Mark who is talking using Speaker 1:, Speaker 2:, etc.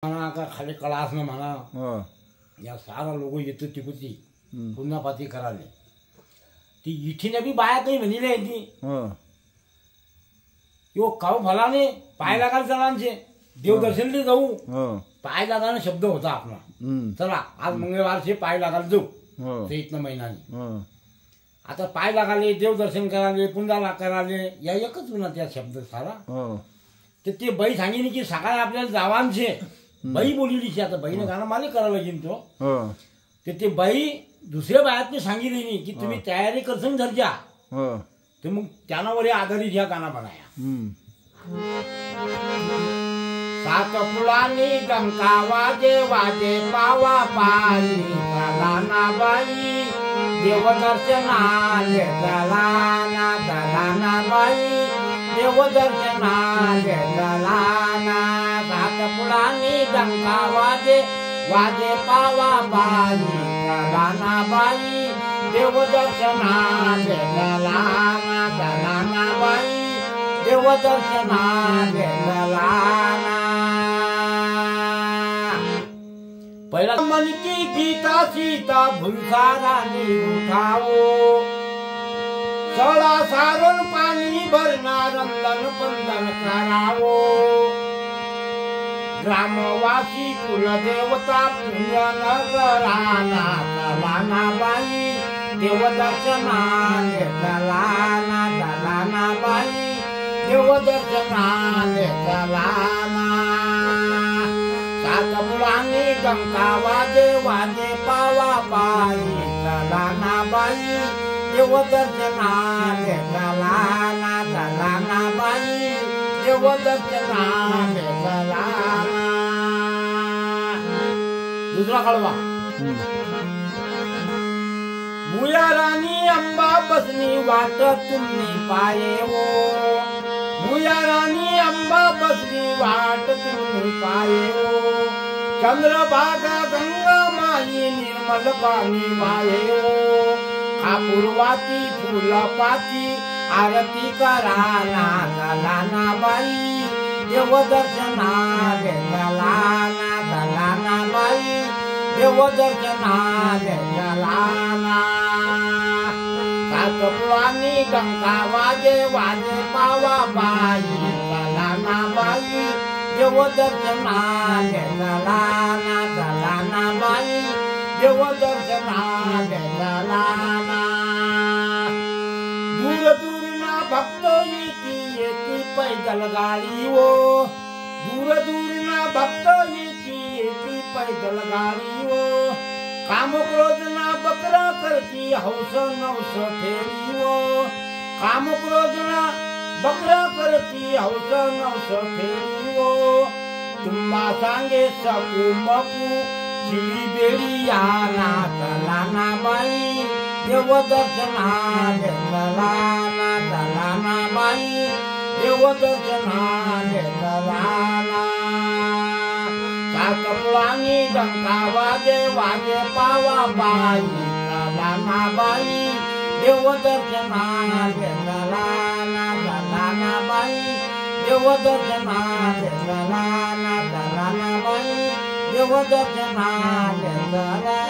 Speaker 1: म्हणा का खाली कळास ना म्हणा या सारा लोक येतो तिकुती पुन्हा पाती कराले ती इठीने बी बाया काही म्हणले ती यो काव फलाने पाय लागाल चलांचे देवदर्शनला जाऊ पाय लागाने शब्द होता आपला चला आज मंगळवारचे पाय लागाल जाऊ चैत्र महिन्याने आता पाय लागाले देवदर्शन कराले पुंजाला कराले या एकच पुन्हा त्या शब्द सारा तर ते बाई सांगितली की सकाळी आपल्याला जावांचे बाई बोलली आता बाईने गाणं मला करावं लागेल तो ते बाई दुसऱ्या बायातने सांगितली नाही की तुम्ही तयारी करसन घरच्या तर मग त्यांना वर आधारित ह्या गाणं बनाया सात फुलांनी डंका वाजे वाजे पावा पायी चलाना बाई देवदर्शनाले चलाना चलाना बाई देवदर्शनाले चलाना सात फुलांनी डंका वाजे वाजे पावा बाई चलाना बाई देवदर्शनाले चलाना चलाना बाई देवदर्शनाले चलाना पहिला मन की गीता सीता भुलसाराने उठावो सळा सारण पाणी भरणार रंदन बंधन करावो ग्रामवासी कुलदेवता पुण्यन कराना चलाना बाई देवदर्शनाले चलाना चलाना बाई देवदर्शनाले चलाना सात फुलांनी डंका वाजे वाजे पावा बाई चलाना बाई देवदर्शनाले चलाना चलाना बाई देवदर्शनाले चलाना दुसरा कळवा भुयाराणी अंबा बसनी वाट तुम्ही पाये हो भुयाराणी अंबा बसनी वाट तुम्ही पाये हो चंद्रभागा गंगा माई निर्मल पाणी माये हो कापूरवाती फुलपाती आरती कराना चलाना बाई देवदर्शनाले चलाना चलाना बाई देवदर्शनाले चलाना सात फुलांनी डंका वाजे वाजे पावा बाई चलाना बाई देवदर्शनाले चलाना चलाना बाई देवदर्शनाले चलाना दूर दूरना भक्त येती पैदल गाडी वो दूर दूरना भक्त येती पैदल गाडी वो काम क्रोधना बकरा करती हौस नौस फेरी वो काम क्रोधना बकरा करती हौस नौस फेरी वो तुम्हा सांगे सकू मकू चिली बेडी याना चलाना बाई देवदर्शनाले चलाना चलाना बाई देवदर्शनाले चलाना सात फुलांनी डंका वाजे वाजे पावा बाई चलाना बाई देवदर्शनाले चलाना चलाना बाई देवदर्शनाले चलाना चलाना बाई देवदर्शनाले चलाना